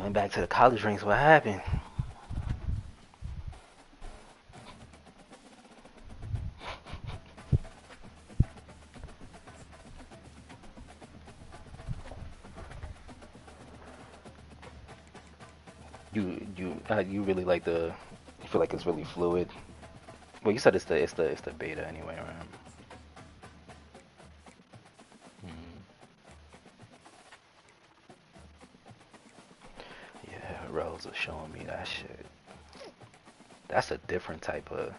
went back to the college ranks. What happened? You really like the? You feel like it's really fluid. Well, you said it's the beta anyway, right? Yeah, Rose was showing me that shit. That's a different type of.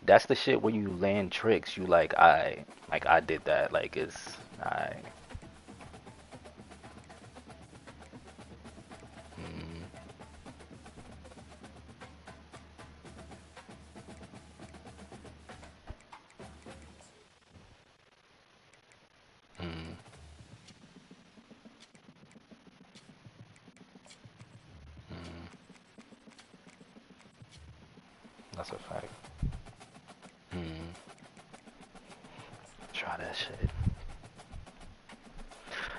That's the shit where you land tricks. You like I did that. Like it's I. Mm, mm, mm, that's a fact. Mm, try that shit.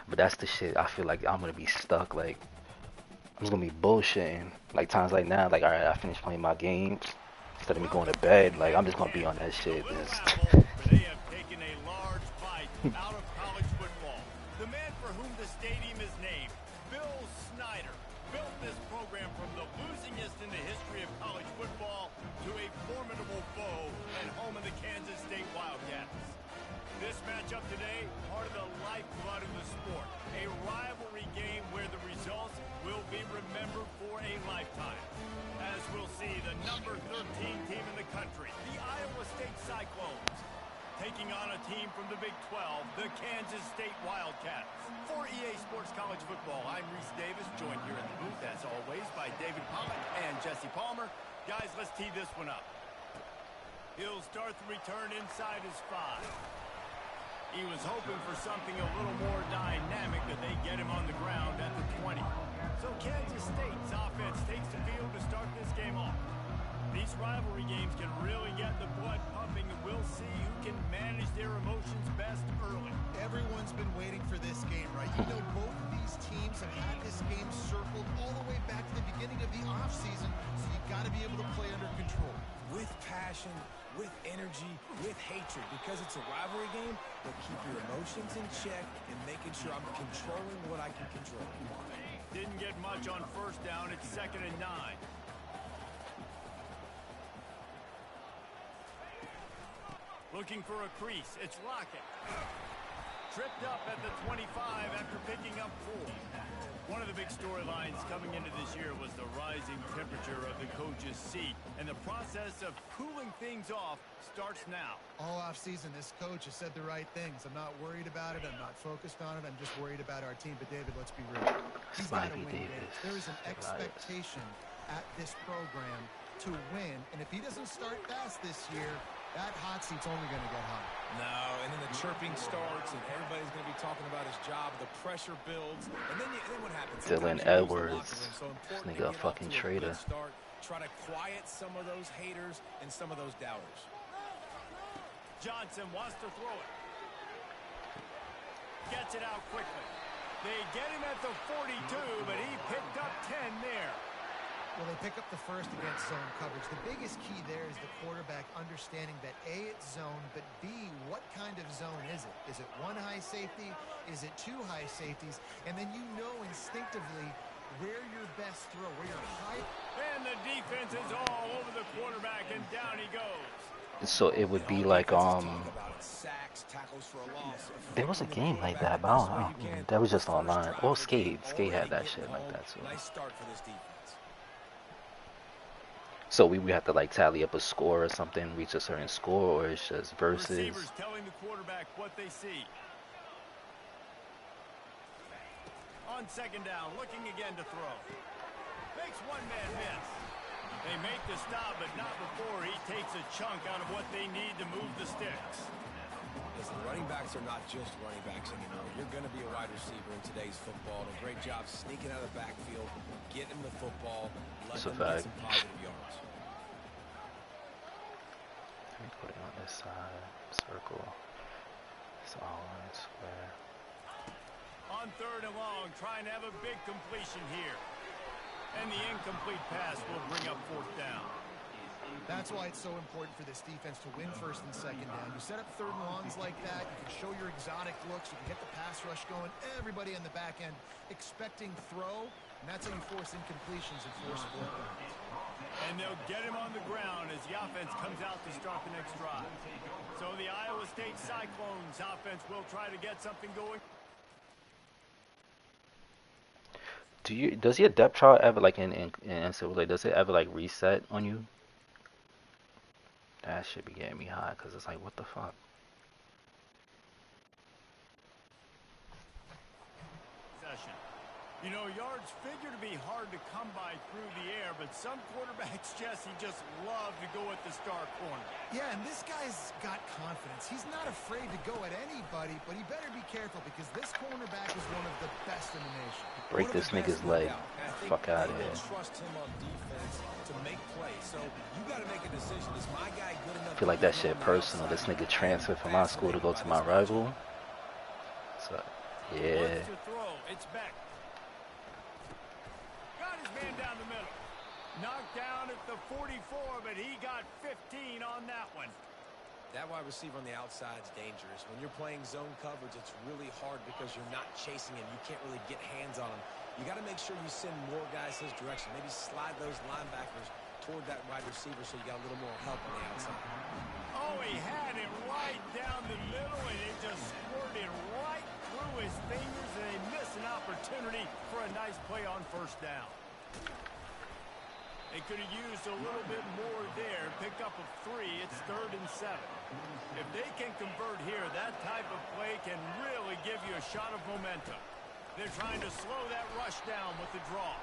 But that's the shit. I feel like I'm gonna be stuck. Like I'm just gonna be bullshitting. Like times like now. Like all right, I finished playing my games. Instead of me going to bed, like I'm just gonna be on that The shit. Little Just Owls, they have taken a large bite out of college football. The man for whom the stadium is named, Bill Snyder, built this program from the losingest in the history of college football to a formidable foe at home in the Kansas State Wildcats. This matchup today, part of the lifeblood of the sport. A rivalry game where the results will be remembered for a lifetime. As we'll see, the number 13 team in the country, the Iowa State Cyclones, taking on a team from the Big 12, the Kansas State Wildcats. For EA Sports College Football, I'm Reese Davis, joined here in the booth, as always, by David Pollack and Jesse Palmer. Guys, let's tee this one up. He'll start the return inside his 5. He was hoping for something a little more dynamic, that they get him on the ground at the 20. So Kansas State's offense takes the field to start this game off. These rivalry games can really get the blood pumping, and we'll see who can manage their emotions best early. Everyone's been waiting for this game, right? You know, both of these teams have had this game circled all the way back to the beginning of the offseason, so you've got to be able to play under control. With passion, with energy, with hatred, because it's a rivalry game, but keep your emotions in check and making sure I'm controlling what I can control. Didn't get much on first down. It's 2nd and 9. Looking for a crease. It's Lockett. Tripped up at the 25 after picking up 4. One of the big storylines coming into this year was the rising temperature of the coach's seat, and the process of cooling things off starts now. All offseason, this coach has said the right things. I'm not worried about it. I'm not focused on it. I'm just worried about our team. But, David, let's be real. He's got to win games. There is an expectation at this program to win, and if he doesn't start fast this year, that hot seat's only going to get hot. No, and then the chirping starts, and everybody's going to be talking about his job. The pressure builds, and then what happens? Dylan Edwards, this nigga a fucking traitor. Try to quiet some of those haters and some of those doubters. Johnson wants to throw it. Gets it out quickly. They get him at the 42, but he picked up 10 there. Well, they pick up the first against zone coverage. The biggest key there is the quarterback understanding that A, it's zone, but B, what kind of zone is it? Is it one high safety? Is it two high safeties? And then you know instinctively where your best throw, where your high... And the defense is all over the quarterback, and down he goes. So it would be like there was a game like that, but I don't know. That was just online. Well, Skate had that shit like that too. Nice start for this defense. So we have to like tally up a score or something, reach a certain score, or it's just versus. Receivers telling the quarterback what they see. On 2nd down, looking again to throw. Makes one man miss. They make the stop, but not before he takes a chunk out of what they need to move the sticks. Listen, running backs are not just running backs anymore. You're going to be a wide receiver in today's football. And a great job sneaking out of the backfield, getting the football, letting them get some positive yards. Let me put it on this side. Circle. It's all on square. On 3rd and long, trying to have a big completion here. And the incomplete pass will bring up 4th down. That's why it's so important for this defense to win 1st and 2nd down. You set up 3rd and longs like that, you can show your exotic looks, you can get the pass rush going, everybody in the back end expecting throw, and that's how you force incompletions and force 4th downs. And they'll get him on the ground as the offense comes out to start the next drive. So the Iowa State Cyclones offense will try to get something going. Does your depth chart ever, like in NCAA, does it ever like reset on you? That should be getting me high, because it's like, what the fuck? Session. You know, yards figure to be hard to come by through the air, but some quarterbacks, Jesse, just love to go at the star corner. Yeah, and this guy's got confidence. He's not afraid to go at anybody, but he better be careful because this cornerback is one of the best in the nation. Break this nigga's leg. Fuck out of here. Trust him on defense to make plays. So you got to make a decision. Is my guy good enough? I feel like that shit personal. This nigga transferred from my school to go to my rival. So, yeah. Wants to throw. It's back. Got his man down the middle. Knocked down at the 44, but he got 15 on that one. That wide receiver on the outside is dangerous. When you're playing zone coverage, it's really hard because you're not chasing him. You can't really get hands on him. You got to make sure you send more guys his direction. Maybe slide those linebackers toward that wide receiver so you got a little more help on the outside. Oh, he had it right down the middle, and it just squirted right through his fingers, and they missed an opportunity for a nice play on 1st down. They could have used a little bit more there. Pick up a 3. It's 3rd and 7. If they can convert here, that type of play can really give you a shot of momentum. They're trying to slow that rush down with the draw.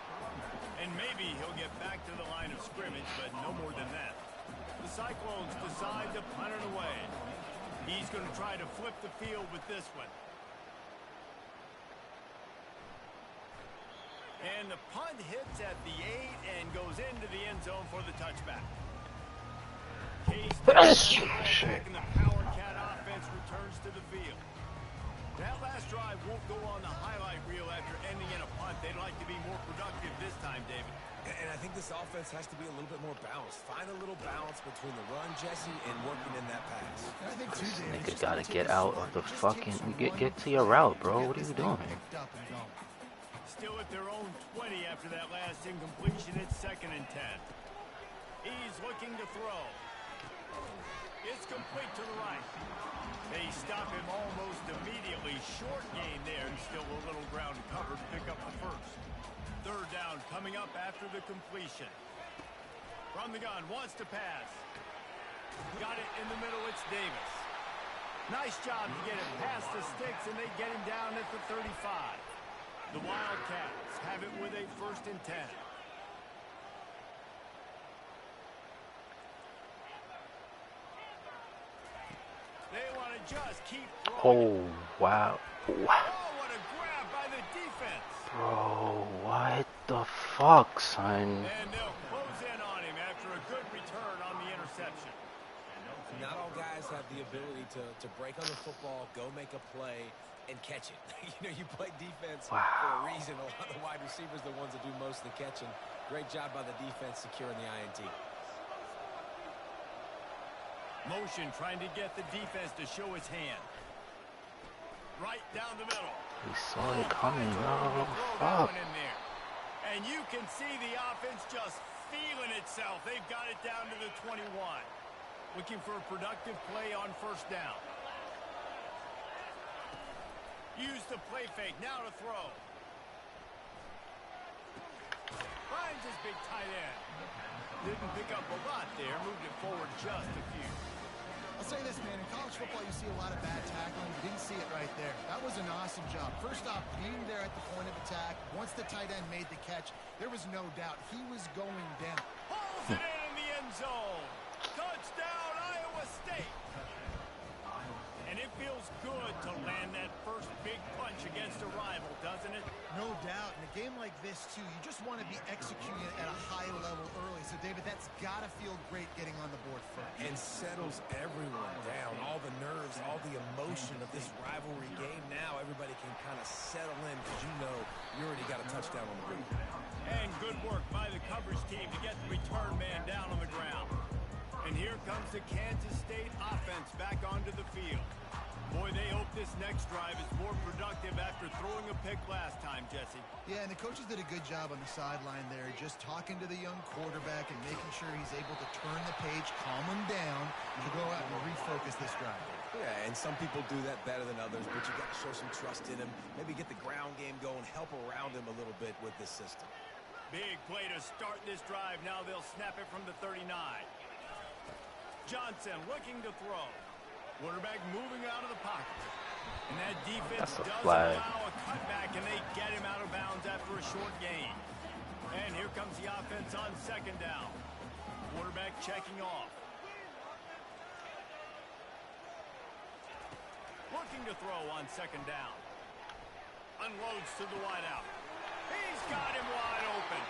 And maybe he'll get back to the line of scrimmage, but no more than that. The Cyclones decide to punt it away. He's going to try to flip the field with this one. And the punt hits at the 8 and goes into the end zone for the touchback. Case back and the Power Cat offense returns to the field. That last drive won't go on the highlight reel after ending in a punt. They'd like to be more productive this time, David. And I think this offense has to be a little bit more balanced. Find a little balance between the run, Jesse, and working in that pass. I think too, David, Nigga gotta get out of the fucking... Get to your route, bro. What are you doing? Still at their own 20 after that last incompletion. It's 2nd and 10. He's looking to throw. It's complete to the right. They stop him almost immediately. Short gain there, and still a little ground covered to pick up the 1st. 3rd down coming up after the completion. From the gun, wants to pass. Got it in the middle, it's Davis. Nice job to get it past the sticks, and they get him down at the 35. The Wildcats have it with a 1st and 10. They want to just keep throwing. Oh, wow. Oh, what a grab by the defense. Bro, what the fuck, son? And they'll close in on him after a good return on the interception. Not all guys have the ability to break on the football, go make a play, and catch it. You know, you play defense for a reason. A lot of the wide receivers are the ones that do most of the catching. Great job by the defense securing the INT. Motion trying to get the defense to show his hand. Right down the middle. He saw it coming, bro. Fuck. And you can see the offense just feeling itself. They've got it down to the 21. Looking for a productive play on 1st down. Use the play fake. Now to throw. Finds his big tight end. Didn't pick up a lot there. Moved it forward just a few. I'll say this, man. In college football, you see a lot of bad tackling. You didn't see it right there. That was an awesome job. First off, being there at the point of attack. Once the tight end made the catch, there was no doubt he was going down. Pulls it in the end zone. Touchdown, Iowa State. And it feels good to land that first big punch against a rival, doesn't it? No doubt. In a game like this, too, you just want to be executing at a high level early. So, David, that's got to feel great getting on the board first. And settles everyone down. All the nerves, all the emotion of this rivalry game. Now everybody can kind of settle in because you know you already got a touchdown on the board. And good Good work by the coverage team to get the return man down on the ground. And here comes the Kansas State offense back onto the field. Boy, they hope this next drive is more productive after throwing a pick last time, Jesse. Yeah, and the coaches did a good job on the sideline there, just talking to the young quarterback and making sure he's able to turn the page, calm him down, to go out and refocus this drive. Yeah, and some people do that better than others, but you got to show some trust in him. Maybe get the ground game going, help around him a little bit with this system. Big play to start this drive. Now they'll snap it from the 39. Johnson looking to throw. Quarterback moving out of the pocket. And that defense does allow a cutback, and they get him out of bounds after a short gain. And here comes the offense on second down. Quarterback checking off. Looking to throw on second down. Unloads to the wideout. He's got him wide open.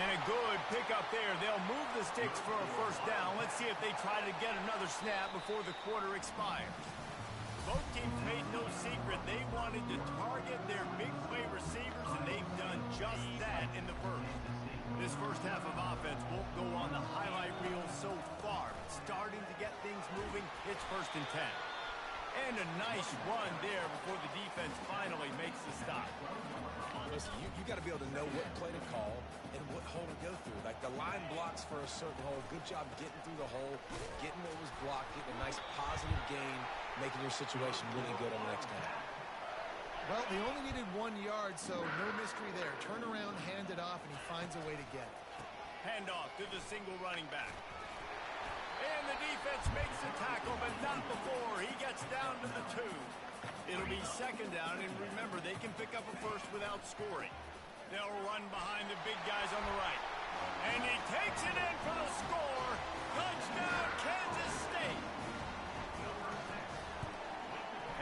And a good pickup there. They'll move the sticks for a first down. Let's see if they try to get another snap before the quarter expires. Both teams made no secret. They wanted to target their big play receivers, and they've done just that in the first. This first half of offense won't go on the highlight reel so far. It's starting to get things moving. It's 1st and 10. And a nice run there before the defense finally makes the stop. Listen, you got to be able to know what play to call and what hole to go through. Like the line blocks for a certain hole. Good job getting through the hole, getting what was blocked, getting a nice positive gain, making your situation really good on the next down. Well, they only needed 1 yard, so no mystery there. Turn around, hand it off, and he finds a way to get it. Handoff to the single running back. And the defense makes the tackle, but not before he gets down to the 2. It'll be second down, and remember, they can pick up a first without scoring. They'll run behind the big guys on the right. And he takes it in for the score. Touchdown, Kansas State.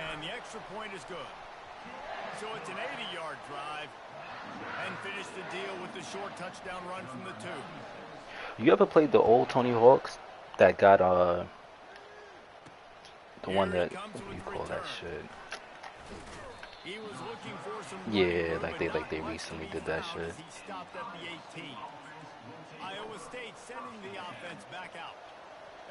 And the extra point is good. So it's an 80-yard drive. And finish the deal with the short touchdown run from the 2. You ever played the old Tony Hawks that got the one that, what do you call that shit? He was looking for some yeah, like they recently did that shit. He stopped at the 18. Iowa State sending the offense back out.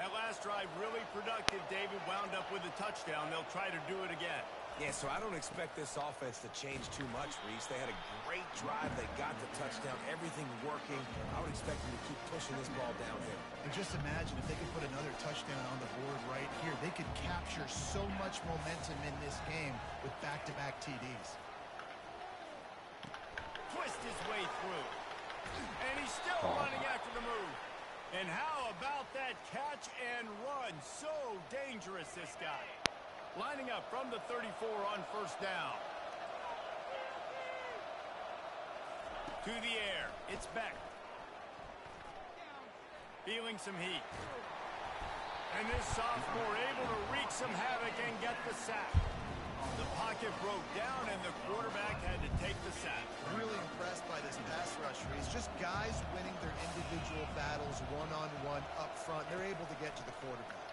That last drive really productive. David wound up with a touchdown. They'll try to do it again. Yeah, so I don't expect this offense to change too much, Reese. They had a great drive. They got the touchdown. Everything working. I would expect them to keep pushing this ball downhill. And just imagine if they could put another touchdown on the board right here. They could capture so much momentum in this game with back-to-back TDs. Twist his way through. And he's still running after the move. And how about that catch and run? So dangerous, this guy. Lining up from the 34 on first down. To the air. It's Beck. Feeling some heat. And this sophomore able to wreak some havoc and get the sack. The pocket broke down and the quarterback had to take the sack. Really impressed by this pass rush, Reese. Just guys winning their individual battles one-on-one up front. They're able to get to the quarterback.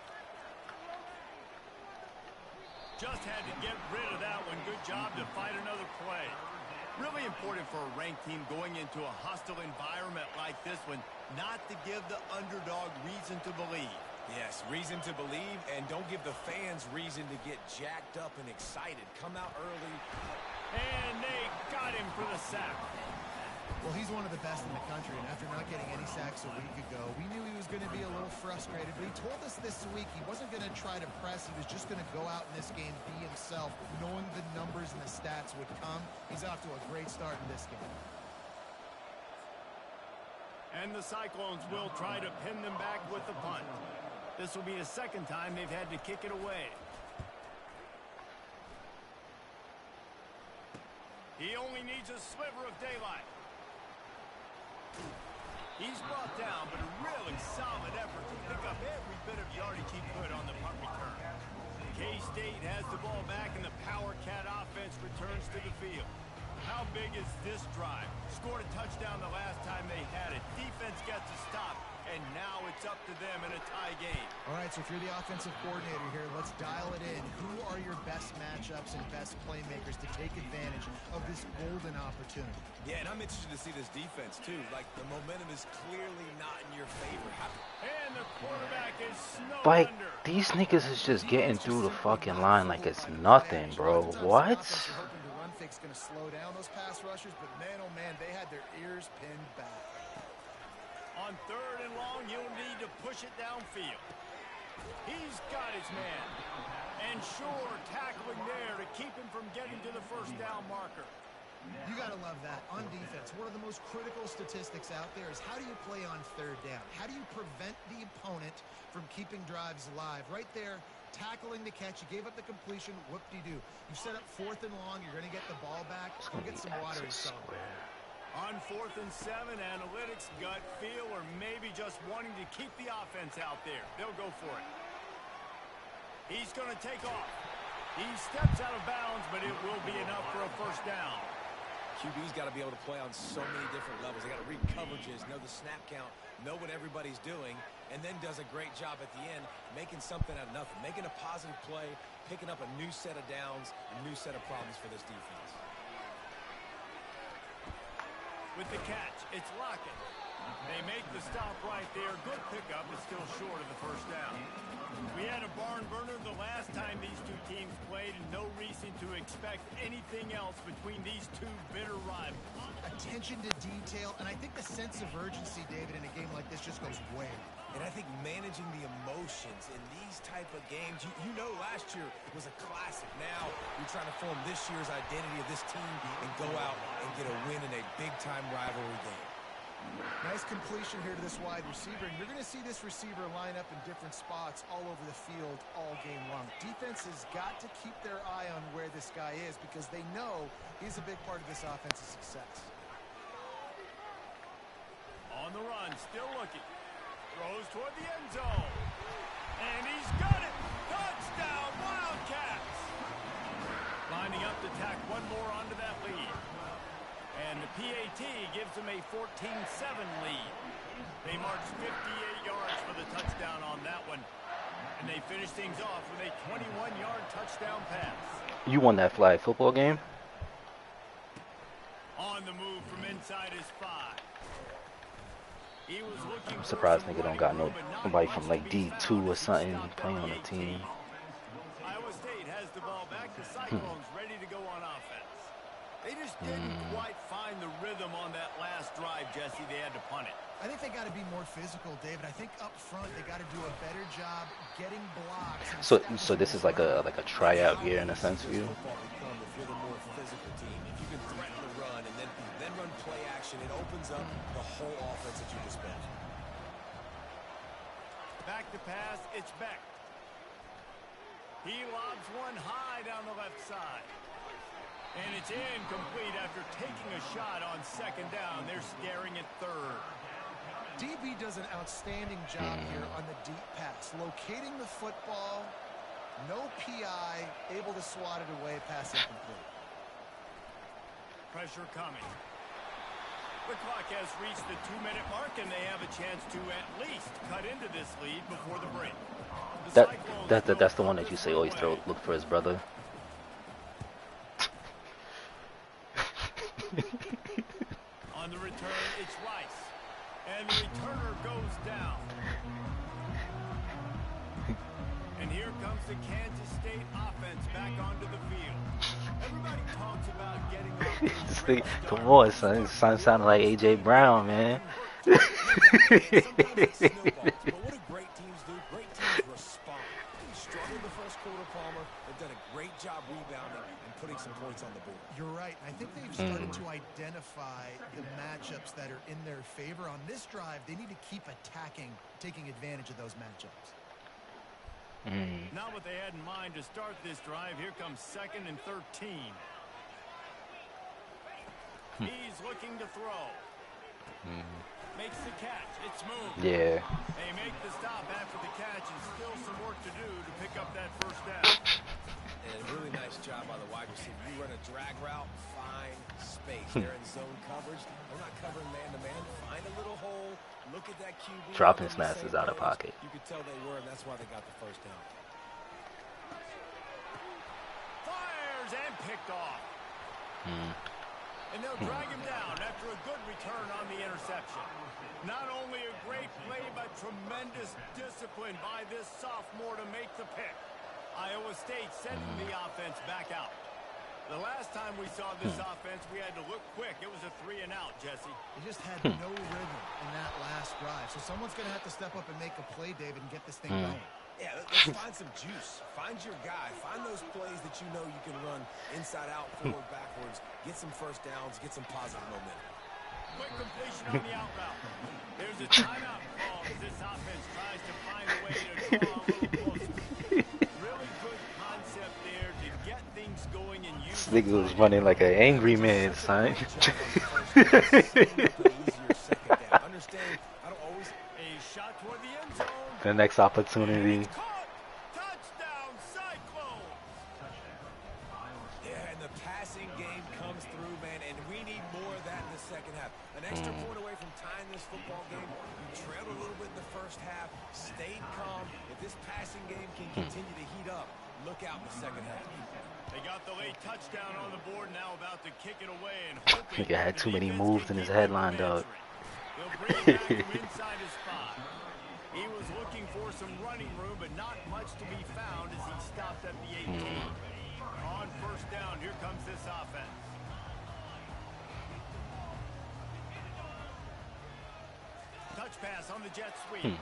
Just had to get rid of that one. Good job to fight another play. Really important for a ranked team going into a hostile environment like this one, not to give the underdog reason to believe. Yes, reason to believe, and don't give the fans reason to get jacked up and excited. Come out early. And they got him for the sack. Well, he's one of the best in the country, and after not getting any sacks a week ago, we knew he was going to be a little frustrated, but he told us this week he wasn't going to try to press. He was just going to go out in this game, be himself, knowing the numbers and the stats would come. He's off to a great start in this game. And the Cyclones will try to pin them back with the punt. This will be the second time they've had to kick it away. He only needs a sliver of daylight. He's brought down, but a really solid effort to pick up every bit of yardage he could on the punt return. K-State has the ball back, and the Power Cat offense returns to the field. How big is this drive? Scored a touchdown the last time they had it. Defense gets a stop, and now it's up to them in a tie game. All right, so if you're the offensive coordinator here, let's dial it in. Who are your best matchups and best playmakers to take advantage of this golden opportunity? Yeah, and I'm interested to see this defense, too. Like, the momentum is clearly not in your favor. And the quarterback is snowed Like, under. these niggas is just getting through the fucking line like it's nothing, bro. What? Fix going to slow down those pass rushers, but man, oh man, they had their ears pinned back. On 3rd and long, you'll need to push it downfield. He's got his man. And sure, tackling there to keep him from getting to the first down marker. You got to love that. On defense, one of the most critical statistics out there is how do you play on 3rd down? How do you prevent the opponent from keeping drives alive? Right there, tackling the catch. You gave up the completion. Whoop-de-doo. You set up 4th and long. You're going to get the ball back. Go get some water yourself. On 4th and 7, analytics, gut feel, or maybe just wanting to keep the offense out there. They'll go for it. He's going to take off. He steps out of bounds, but it will be enough for a first down. QB's got to be able to play on so many different levels. They got to read coverages, know the snap count, know what everybody's doing, and then does a great job at the end making something out of nothing, making a positive play, picking up a new set of downs, a new set of problems for this defense. With the catch, it's Lockett. They make the stop right there. Good pickup, but still short of the first down. We had a barn burner the last time these two teams played, and no reason to expect anything else between these two bitter rivals. Attention to detail, and I think the sense of urgency, David, in a game like this just goes way up. And I think managing the emotions in these type of games, you know last year was a classic. Now you're trying to form this year's identity of this team and go out and get a win in a big-time rivalry game. Nice completion here to this wide receiver, and you're going to see this receiver line up in different spots all over the field all game long. Defense has got to keep their eye on where this guy is because they know he's a big part of this offense's success. On the run, still looking. Throws toward the end zone. And he's got it! Touchdown, Wildcats! Lining up to tack one more onto that lead. And the PAT gives them a 14-7 lead. They march 58 yards for the touchdown on that one. And they finish things off with a 21-yard touchdown pass. You won that flag football game? On the move from inside his 5. He was looking I'm surprised nigga don't got nobody from like D2 or something playing on the team. Iowa State has the ball back. The Cyclones ready to go on offense. They just didn't quite find the rhythm on that last drive, Jesse. They had to punt it. I think they got to be more physical, David. I think up front they got to do a better job getting blocks. So this is like a tryout year in a sense for you. If you're the more physical team, if you can threaten the run and then run play action, it opens up the whole offense at your disposal. Back to pass, it's Beck. He lobs one high down the left side. And it's incomplete after taking a shot on 2nd down. They're scaring at 3rd. DB does an outstanding job here on the deep pass. Locating the football, no PI, able to swat it away, pass incomplete. Pressure coming. The clock has reached the 2-minute mark, and they have a chance to at least cut into this lead before the break. That's the one that you say always look for his brother. On the return, it's Rice. And the returner goes down. And here comes the Kansas State offense back onto the field. Everybody talks about getting off. Come on, son. Son sounding like AJ Brown, man. But what do great teams do? Great teams respond. They struggled the first quarter, Palmer. They've done a great job rebounding and putting some points on the board. You're right. I think they've started to identify the matchups that are in their favor. On this drive, they need to keep attacking, taking advantage of those matchups. Not what they had in mind to start this drive. Here comes 2nd and 13. He's looking to throw. Makes the catch. It's smooth. Yeah. They make the stop after the catch and still some work to do to pick up that first down. And a really nice job by the wide receiver. You run a drag route, find space. They're in zone coverage. They're not covering man-to-man. Find a little hole. Look at that QB. Dropping snatches out of pocket. You could tell they were, and that's why they got the first down. Fires and picked off. And they'll drag him down after a good return on the interception. Not only a great play, but tremendous discipline by this sophomore to make the pick. Iowa State sending the offense back out. The last time we saw this offense, we had to look quick. It was a 3-and-out, Jesse. They just had no rhythm in that last drive. So someone's going to have to step up and make a play, David, and get this thing going. Yeah, let's find some juice. Find your guy. Find those plays that you know you can run inside out, forward, backwards. Get some first downs. Get some positive momentum. Quick completion on the out route. There's a timeout call as this offense tries to find a way to draw a little closer. Really good concept there to get things going and use. This nigga was running like an angry man, son. Understand, I don't always. A shot toward the end zone. The next opportunity. Touchdown, Cyclones! Yeah, and the passing game comes through, man, and we need more of that in the second half. An extra point away from tying this football game. You trailed a little bit in the first half, stayed calm. If this passing game can continue to heat up, look out in the second half. They got the late touchdown on the board, now about to kick it away and Nigga had too many moves in his headline, dog. They'll bring him back from inside his spot. He was looking for some running room, but not much to be found as he stopped at the 18. On first down, here comes this offense. Touch pass on the jet sweep.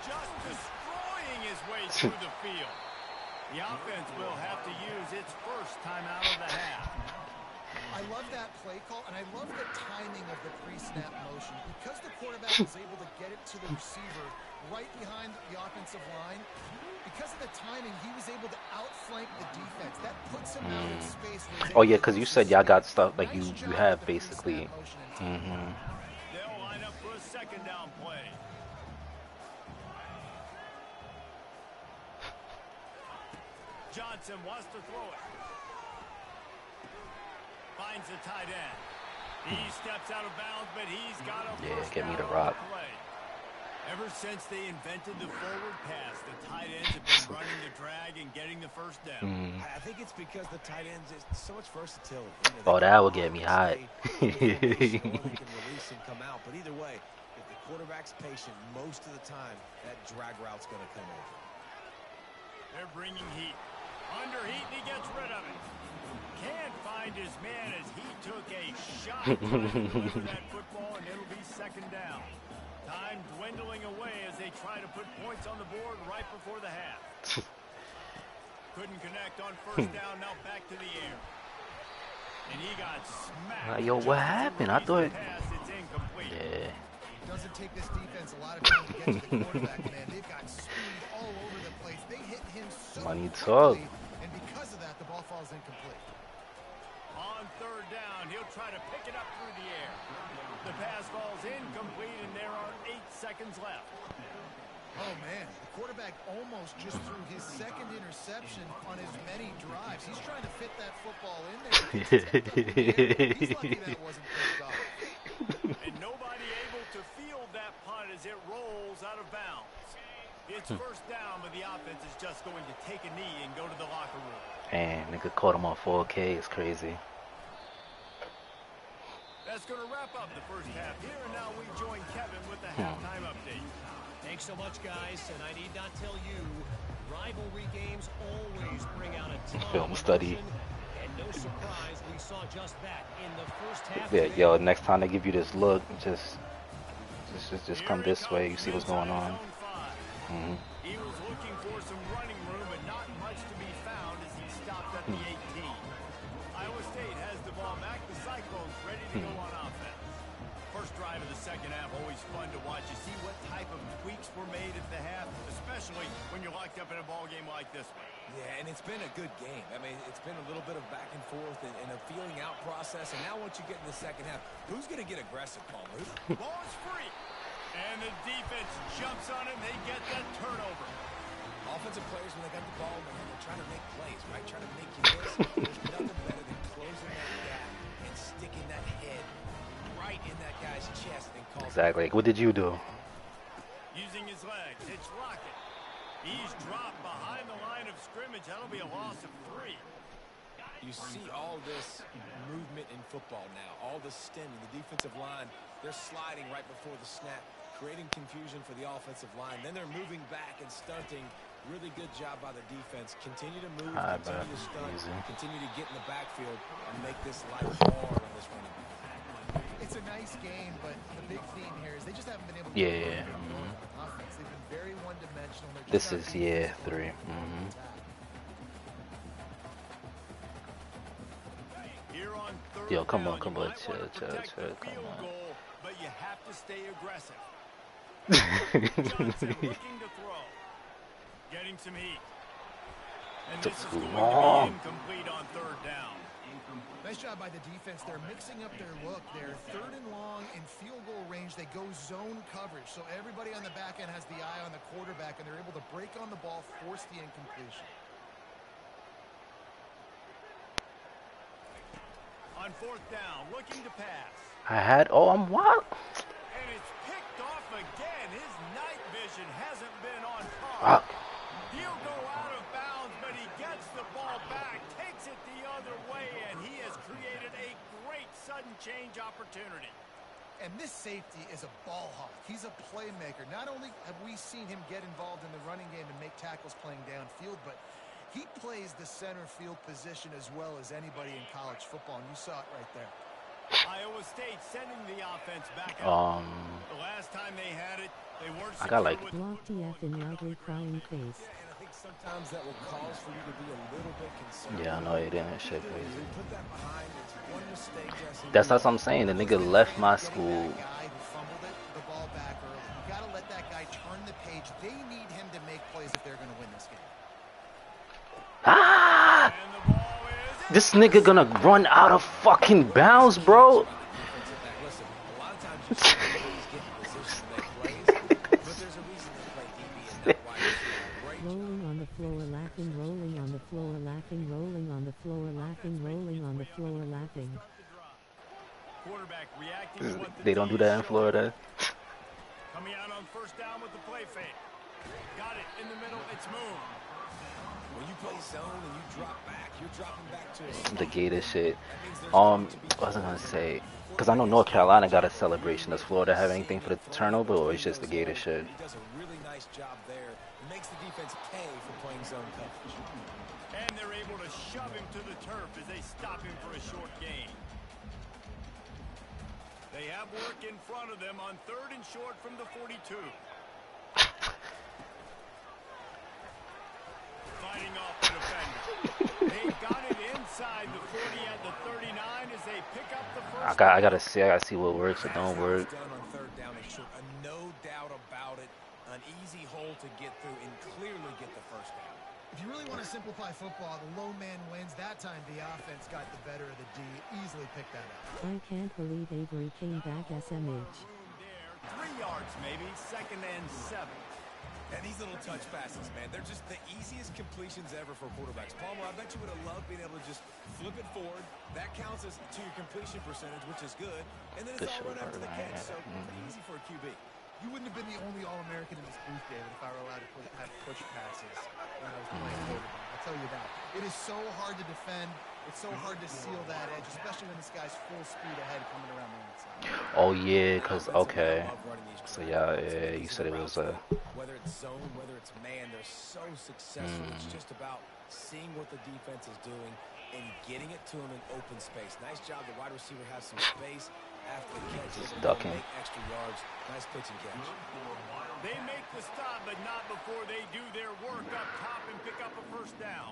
Just destroying his way through the field. The offense will have to use its first timeout of the half. I love that play call, and I love the timing of the pre-snap motion. Because the quarterback was able to get it to the receiver right behind the offensive line, because of the timing, he was able to outflank the defense. That puts him out in space. Oh, yeah, because you said y'all got stuff, like, you have basically. They'll line up for a second down play. Johnson wants to throw it. Finds the tight end. He steps out of bounds, but he's got a first get me down the rock. on the play. Ever since they invented the forward pass, the tight ends have been running the drag and getting the first down. I think it's because the tight ends is so much versatility. Oh, that would get me hot. They can release and come out, but either way, if the quarterback's patient, most of the time that drag route's going to come over. They're bringing heat. Under heat, and he gets rid of it. Can't find his man as he took a shot to deliver that football, and it'll be second down. Time dwindling away as they try to put points on the board right before the half. Couldn't connect on first down, now back to the air. And he got smacked. Yo, what happened? I thought. It's incomplete. Yeah. It doesn't take this defense a lot of time to get to the quarterback, man. They've got speed all over the place. They hit him so Money talk. quickly, and because of that, the ball falls incomplete. On third down, he'll try to pick it up through the air. The pass falls incomplete, and there are 8 seconds left. Oh, man, the quarterback almost just threw his second interception on as many drives. He's trying to fit that football in there. He's lucky that wasn't picked off. And nobody able to field that punt as it rolls out of bounds. It's first down, but the offense is just going to take a knee and go to the locker room. Man, nigga caught him on 4K. It's crazy. That's going to wrap up the first half here, and now we join Kevin with the halftime update. Thanks so much, guys, and I need not tell you, rivalry games always bring out a ton Film of study. emotion, and no surprise, we saw just that in the first half. Yeah, yo, next time they give you this look, just come this way. You see what's going on. He was looking for some running room, but not much to be found as he stopped at the 18. Iowa State has the ball back. The Cyclones ready to go on offense. First drive of the second half, always fun to watch. You see what type of tweaks were made at the half, especially when you're locked up in a ball game like this one. Yeah, and it's been a good game. I mean, it's been a little bit of back and forth and a feeling out process. And now once you get in the second half, who's going to get aggressive, Palmer? Ball is free. And the defense jumps on him. They get that turnover. Offensive players, when they got the ball, man, they're trying to make plays, right? Trying to make you miss. There's nothing better than closing that gap and sticking that head right in that guy's chest and causing... Exactly. What did you do? Using his legs. It's Lockett. He's dropped behind the line of scrimmage. That'll be a loss of 3. You see all this movement in football now. All the stemming. The defensive line, they're sliding right before the snap, creating confusion for the offensive line. Then they're moving back and stunting. Really good job by the defense. Continue to move, continue to stunt, continue to get in the backfield and make this life hard on this running back. It's a nice game, but the big theme here is they just haven't been able to Yeah. offense. They've been very one-dimensional. This is 3. Here on third Yo, come down, on, come you on, might chill, wanna chill, protect chill, the come field on. goal, but you have to stay aggressive. Mm-hmm. Johnson looking to throw. Getting some heat. And Took this is too going long. to be incomplete on third down. Nice job by the defense. They're mixing up their look. They're 3rd and long in field goal range. They go zone coverage. So everybody on the back end has the eye on the quarterback, and they're able to break on the ball, force the incompletion. On 4th down, looking to pass. I'm what? And it's picked off again. His night vision hasn't been on par. Fuck. He'll go out of bounds, but he gets the ball back, takes it the other way, and he has created a great sudden change opportunity. And this safety is a ball hawk. He's a playmaker. Not only have we seen him get involved in the running game and make tackles playing downfield, but he plays the center field position as well as anybody in college football, and you saw it right there. Iowa State sending the offense back out. The last time they had it, they weren't I got secure like with Lofty F in ugly crying face. And I think sometimes that will cause for you to be a little bit concerned. Yeah, I know it didn't. Shit You crazy. put that behind. It's one mistake, Jesse. That's what I'm saying. The nigga left my Getting school. that guy who fumbled it, the ball back early. You got to let that guy turn the page. They need him to make plays if they're going to win this game. Ah! and the ball is in. This nigga gonna run out of fucking bounds, bro. Listen, a lot of times you see DBs get in position to make plays, but there's a reason they play DB in that wide receiver. Great job. Rolling on the floor laughing, rolling on the floor laughing, rolling on the floor laughing, rolling on the floor laughing. Quarterback reacting to what the They don't do that in Florida. Coming out on 1st down with the play fake. Got it in the middle. It's Moon. When you play zone and you drop back, you're dropping back to a The Gator shit. That means there's What was I gonna say? Because I know North Carolina got a celebration. Does Florida have anything for the turnover, or it's just the Gator shit? He does a really nice job there. It makes the defense pay for playing zone coverage. And they're able to shove him to the turf as they stop him for a short gain. They have work in front of them on 3rd and short from the 42. Fighting off the defender. They've got it inside the 40 at the 39 as they pick up the first. I gotta see what works or don't work. Done on 3rd down and short. No doubt about it. An easy hole to get through and clearly get the first down. If you really want to simplify football, the low man wins. That time the offense got the better of the D. Easily picked that up. I can't believe Avery came back SMH. Room there. 3 yards maybe. 2nd and 7. And these little touch passes, man, they're just the easiest completions ever for quarterbacks. Palmer, I bet you would have loved being able to just flip it forward. That counts as to your completion percentage, which is good. And then it's all run after the catch, so pretty easy for a QB. You wouldn't have been the only All-American in this booth, David, if I were allowed to have push passes when I was playing quarterback. I'll tell you that. It is so hard to defend. It's so hard to seal that edge, especially when this guy's full speed ahead coming around the outside. Oh yeah, cause okay. So yeah, you said it was Whether it's zone, whether it's man, they're so successful. It's just about seeing what the defense is doing and getting it to them in open space. Nice job. The wide receiver has some space after the catch. Just Able to ducking. make extra yards. Nice pitch and catch. They make the stop, but not before they do their work up top and pick up a 1st down.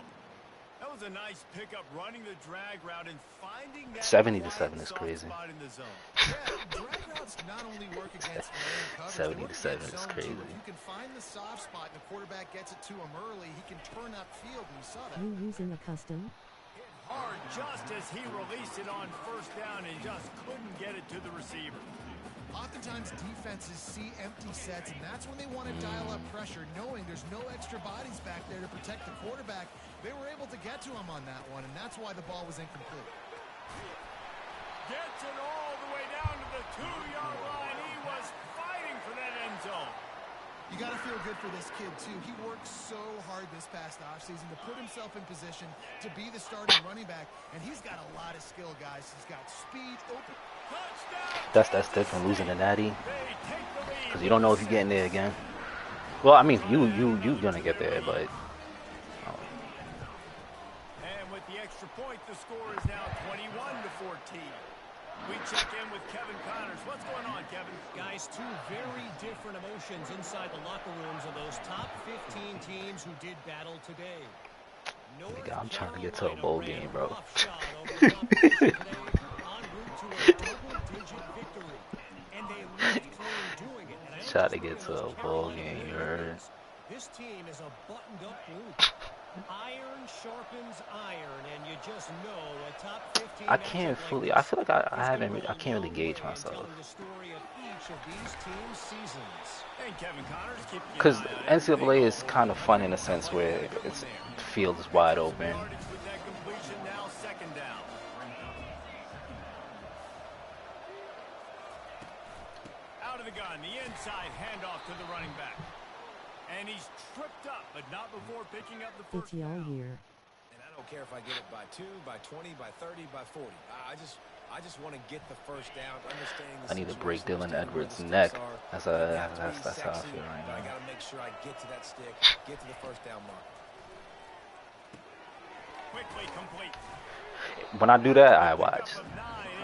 That was a nice pickup, running the drag route and finding that 70 to quiet 7 is soft crazy. spot in the zone. Yeah, drag routes not only work against man coverage, they 70 work to 7 against is zone crazy. too. If you can find the soft spot and the quarterback gets it to him early, he can turn upfield, and you saw that. You using a custom? Hit hard just as he released it on first down and just couldn't get it to the receiver. Oftentimes defenses see empty sets, and that's when they want to dial up pressure, knowing there's no extra bodies back there to protect the quarterback. They were able to get to him on that one, and that's why the ball was incomplete. Gets it all the way down to the 2-yard line. He was fighting for that end zone. You got to feel good for this kid, too. He worked so hard this past offseason to put himself in position to be the starting running back, and he's got a lot of skill, guys. He's got speed, open. That's different, losing a natty, because you don't know if you're getting there again. Well, I mean, you gonna get there, but. And with the extra point, the score is now 21-14. We check in with Kevin Connors. What's going on, Kevin? Guys, two very different emotions inside the locker rooms of those top 15 teams who did battle today. Nigga, I'm trying to get to a bowl game, bro. Try to get to a bowl game, you heard? This team is a buttoned-up group. Iron sharpens iron, and you just know a top 15. I can't fully. I feel like I can't really gauge myself. Because NCAA is kind of fun in a sense where it's field is wide open. Out of the gun, the inside handoff to the running back. And he's tripped up, but not before picking up the first It's y'all down. here. And I don't care if I get it by 2, by 20, by 30, by 40. I just want to get the first down, understanding the I need to break situation, Dylan understanding where Edwards' the neck. sticks That's are. I've got 3 how I sacks feel here, right but I now. got to make sure I get to that stick, get to the first down mark. Quickly complete. When I do that, I watch.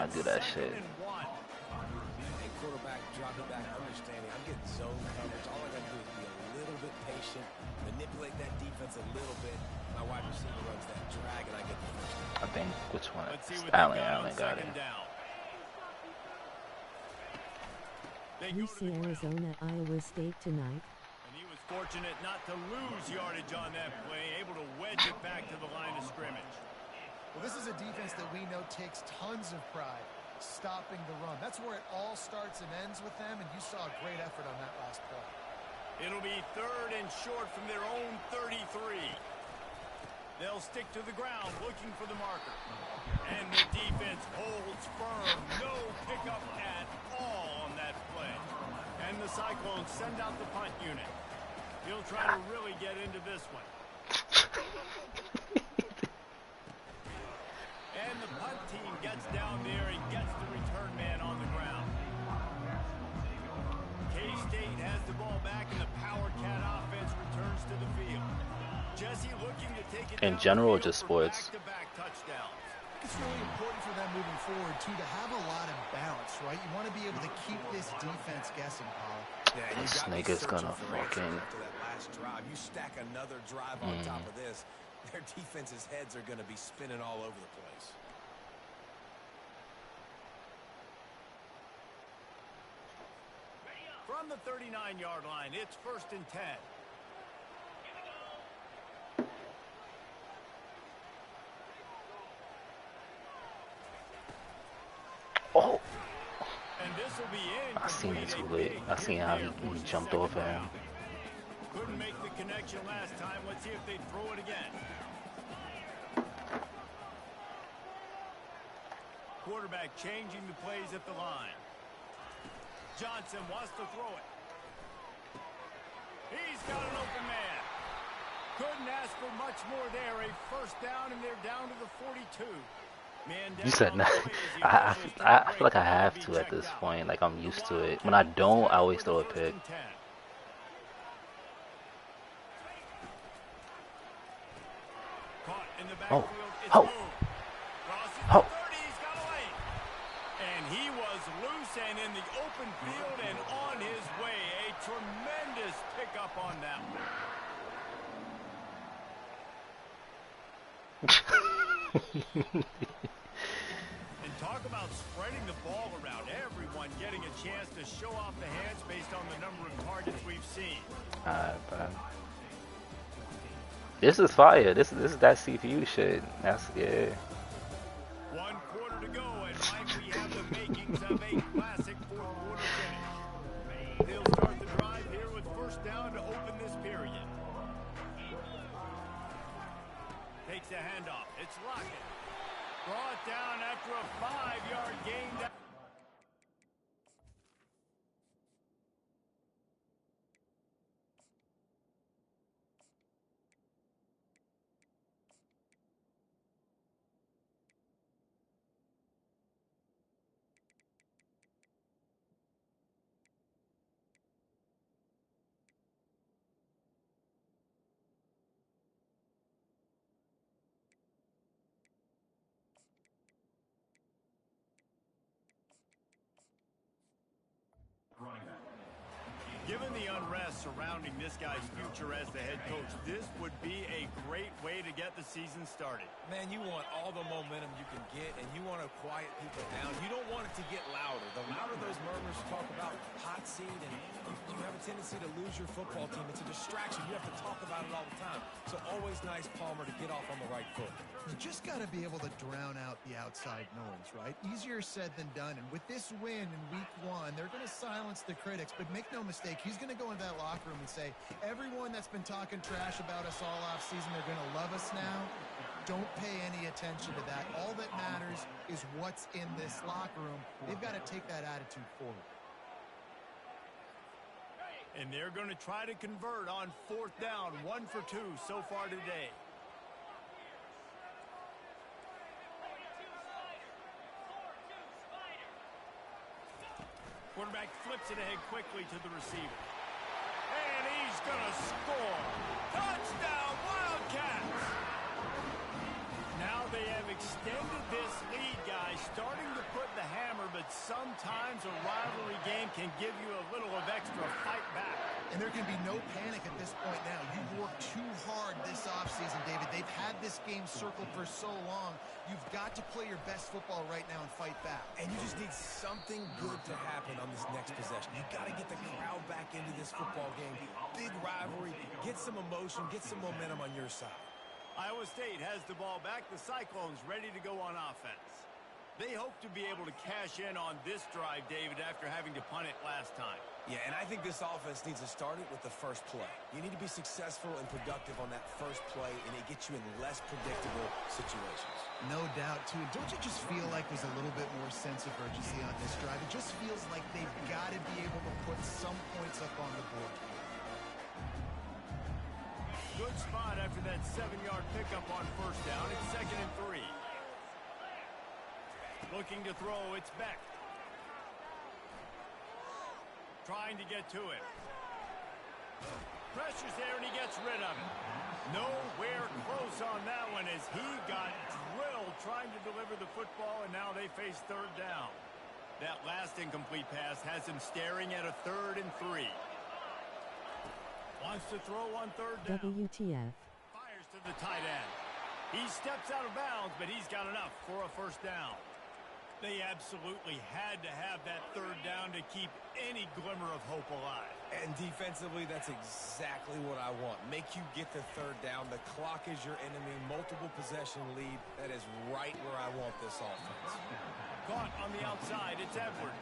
I do that shit. Hey, quarterback, drop it back, understanding. I'm getting zone coverage. All I got to do is be a little bit patient, manipulate that defense a little bit. My wide receiver runs that drag, and I get the first down. I think which one? Let's see It's what they Allen. got on Allen got it. second down. They We go to see the ground. Arizona, Iowa State tonight. And he was fortunate not to lose yardage on that play, able to wedge it back to the line of scrimmage. Well, this is a defense that we know takes tons of pride stopping the run. That's where it all starts and ends with them, and you saw a great effort on that last play. It'll be 3rd and short from their own 33. They'll stick to the ground looking for the marker. And the defense holds firm. No pickup at all on that play. And the Cyclones send out the punt unit. He'll try to really get into this one. And the punt team gets down there and gets the return man on the ground. K-State has the ball back and the Power Cat offense returns to the field. Jesse looking to take it In down general, the field just for sports. back-to-back touchdowns. It's really important for them moving forward, too, to have a lot of balance, right? You want to be able to keep this defense guessing, Paul. Yeah, you This got me nigga's searching gonna for answers fucking- after that last drive. You stack another drive on top of this, their defense's heads are going to be spinning all over the place. From the 39-yard line, it's 1st and 10. Oh, And this will be I seen it too incomplete. late. I seen how he jumped off at him. Couldn't make the connection last time. Let's see if they throw it again. Quarterback changing the plays at the line. Johnson wants to throw it. He's got an open man. Couldn't ask for much more there. A first down, and they're down to the 42. Man down You said on no. the play as the I officials take a feel like break. I have He'll to be at this checked out. point. Like I'm used to it. When I don't, I always throw a pick. Caught in the Oh. backfield. It's Oh. moved. Crosses Oh. the 30. He's got a lane. And he was loose and in the open field and on his way. A tremendous pickup on that one. And talk about spreading the ball around. Everyone getting a chance to show off the hands based on the number of targets we've seen. Bro. This is fire. This is that CPU shit. That's yeah. 1 quarter to go, and might we have the makings of a classic fourth quarter finish. They'll start the drive here with first down to open this period. Takes a handoff. It's Lockett. Brought down after a 5-yard gain. Given the unrest surrounding this guy's future as the head coach, this would be a great way to get the season started. Man, you want all the momentum you can get, and you want to quiet people down. You don't want it to get louder. The louder those murmurs talk about hot seat, and you have a tendency to lose your football team. It's a distraction. You have to talk about it all the time. So always nice, Palmer, to get off on the right foot. You just got to be able to drown out the outside noise, right? Easier said than done. And with this win in week 1, they're going to silence the critics. But make no mistake, he's going to go into that locker room and say, everyone that's been talking trash about us all offseason, they're going to love us now. Don't pay any attention to that. All that matters is what's in this locker room. They've got to take that attitude forward. And they're going to try to convert on fourth down. 1 for 2 so far today. Quarterback flips it ahead quickly to the receiver. And he's going to score. Touchdown, Wildcats! Now they have extended this lead, guys, starting to put the hammer, but sometimes a rivalry game can give you a little of extra fight back. And there can be no panic at this point now. You've worked too hard this offseason, David. They've had this game circled for so long. You've got to play your best football right now and fight back. And you just need something good to happen on this next possession. You got to get the crowd back into this football game. Big rivalry. Get some emotion. Get some momentum on your side. Iowa State has the ball back. The Cyclones ready to go on offense. They hope to be able to cash in on this drive, David, after having to punt it last time. Yeah, and I think this offense needs to start it with the first play. You need to be successful and productive on that first play, and it gets you in less predictable situations. No doubt, too. Don't you just feel like there's a little bit more sense of urgency on this drive? It just feels like they've got to be able to put some points up on the board. Good spot after that 7-yard pickup on first down. It's 2nd and 3. Looking to throw, it's Beck. Trying to get to it. Pressure's there, and he gets rid of it. Nowhere close on that one as he got drilled trying to deliver the football, and now they face third down. That last incomplete pass has him staring at a 3rd and 3. Wants to throw on third down. WTF. Fires to the tight end. He steps out of bounds, but he's got enough for a first down. They absolutely had to have that third down to keep any glimmer of hope alive. And defensively, that's exactly what I want. Make you get the third down. The clock is your enemy. Multiple possession lead. That is right where I want this offense. Caught on the outside. It's Edwards.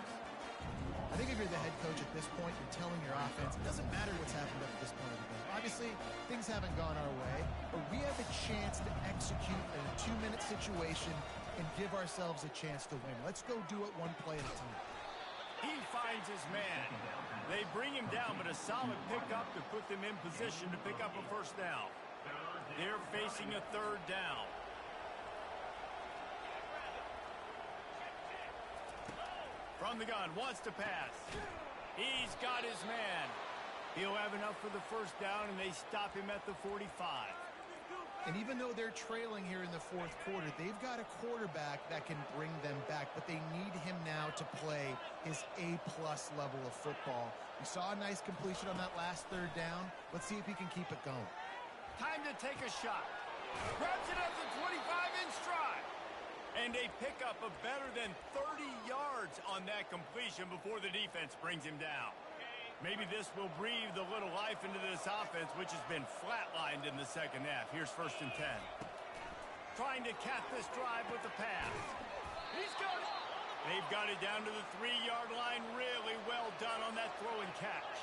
I think if you're the head coach at this point, you're telling your offense, it doesn't matter what's happened up to this point of the game. Obviously, things haven't gone our way, but we have a chance to execute in a 2-minute situation and give ourselves a chance to win. Let's go do it one play at a time. He finds his man. They bring him down, but a solid pickup to put them in position to pick up a first down. They're facing a third down. From the gun, wants to pass. He's got his man. He'll have enough for the first down, and they stop him at the 45. And even though they're trailing here in the fourth quarter, they've got a quarterback that can bring them back, but they need him now to play his A-plus level of football. We saw a nice completion on that last third down. Let's see if he can keep it going. Time to take a shot. Grabs it at the 25 in stride. And a pickup of better than 30 yards on that completion before the defense brings him down. Maybe this will breathe a little life into this offense, which has been flatlined in the second half. Here's 1st and 10. Trying to cap this drive with the pass. He's got it. They've got it down to the 3-yard line. Really well done on that throw and catch.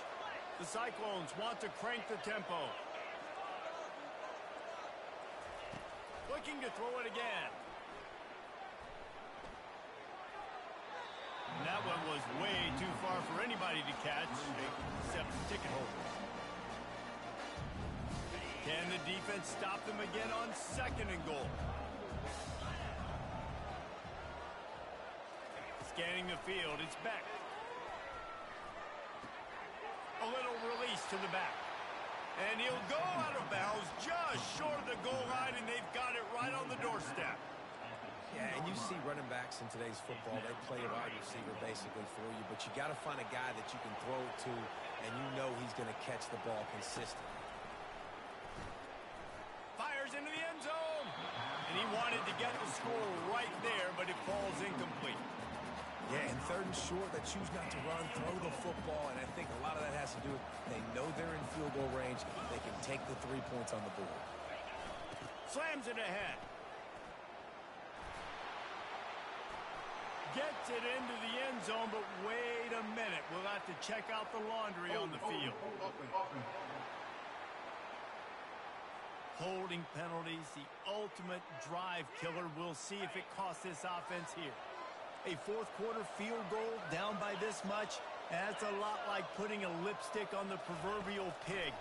The Cyclones want to crank the tempo. Looking to throw it again. And that one was way too far for anybody to catch, except the ticket holders. Can the defense stop them again on 2nd and goal? Scanning the field, it's Beck. A little release to the back. And he'll go out of bounds just short of the goal line, and they've got it right on the doorstep. Yeah, and you see running backs in today's football, they play a wide receiver basically for you, but you got to find a guy that you can throw it to, and you know he's going to catch the ball consistently. Fires into the end zone. And he wanted to get the score right there, but it falls incomplete. Yeah, and 3rd and short, they choose not to run, throw the football, and I think a lot of that has to do with they know they're in field goal range. They can take the 3 points on the board. Slams it ahead. Gets it into the end zone, but wait a minute. We'll have to check out the laundry on the field. Holding penalties, the ultimate drive killer. We'll see if it costs this offense here. A 4th quarter field goal down by this much, that's a lot like putting a lipstick on the proverbial pig.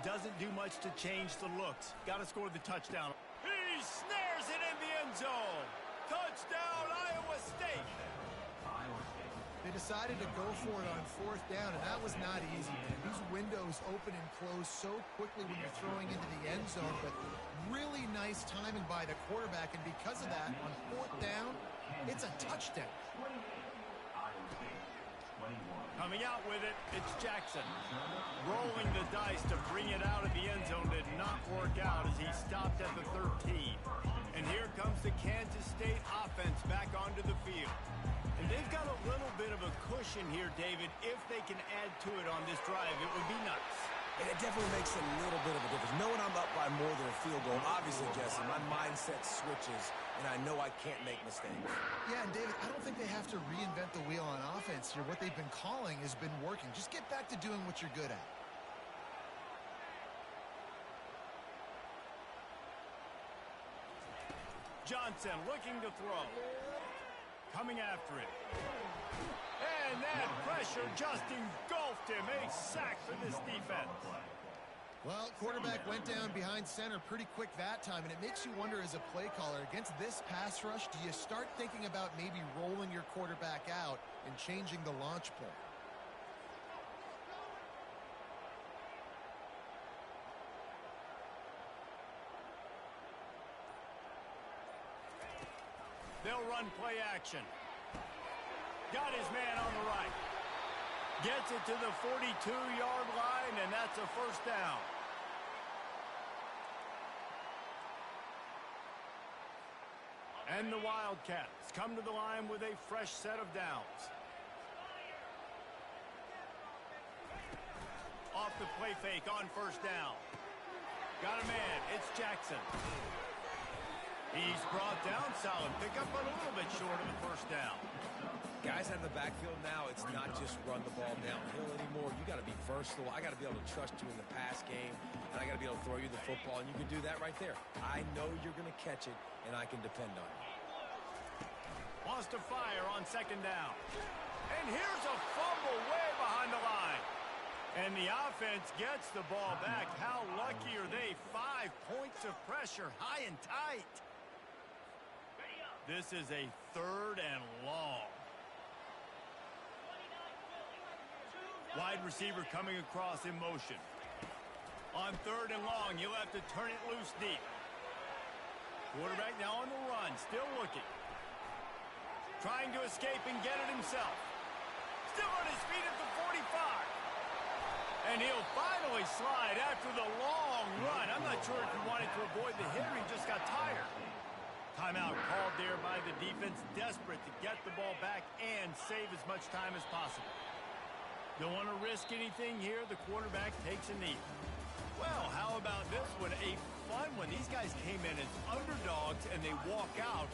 Doesn't do much to change the looks. Got to score the touchdown. He snares it in the end zone. Touchdown, Iowa State. They decided to go for it on 4th down, and that was not easy, man. These windows open and close so quickly when you're throwing into the end zone, but really nice timing by the quarterback, and because of that, on 4th down, it's a touchdown. Coming out with it, it's Jackson. Rolling the dice to bring it out of the end zone did not work out as he stopped at the 13. And here comes the Kansas State offense back onto the field. And they've got a little bit of a cushion here, David. If they can add to it on this drive, it would be nice. And it definitely makes a little bit of a difference. Knowing I'm up by more than a field goal, obviously, Jesse, my mindset switches, and I know I can't make mistakes. Yeah, and David, I don't think they have to reinvent the wheel on offense here. What they've been calling has been working. Just get back to doing what you're good at. Johnson looking to throw. Coming after it. And that pressure just engulfed him. A sack for this defense. Well, quarterback went down behind center pretty quick that time, and it makes you wonder as a play caller, against this pass rush, do you start thinking about maybe rolling your quarterback out and changing the launch point? They'll run play action. Got his man on the right. Gets it to the 42-yard line, and that's a 1st down. And the Wildcats come to the line with a fresh set of downs. Off the play fake on 1st down. Got a man. It's Jackson. He's brought down, solid pickup, but a little bit short of the 1st down. Guys out of the backfield now, it's not just run the ball downhill anymore. You got to be versatile. I got to be able to trust you in the pass game, and I got to be able to throw you the football, and you can do that right there. I know you're going to catch it, and I can depend on you. Wants to fire on 2nd down. And here's a fumble way behind the line. And the offense gets the ball back. How lucky are they? 5 points of pressure, high and tight. This is a 3rd and long. Wide receiver coming across in motion. On 3rd and long, he'll have to turn it loose deep. Quarterback now on the run, still looking. Trying to escape and get it himself. Still on his feet at the 45. And he'll finally slide after the long run. I'm not sure if he wanted to avoid the hit or he just got tired. Timeout called there by the defense, desperate to get the ball back and save as much time as possible. Don't want to risk anything here. The quarterback takes a knee. Well, how about this one? A fun one. These guys came in as underdogs, and they walk out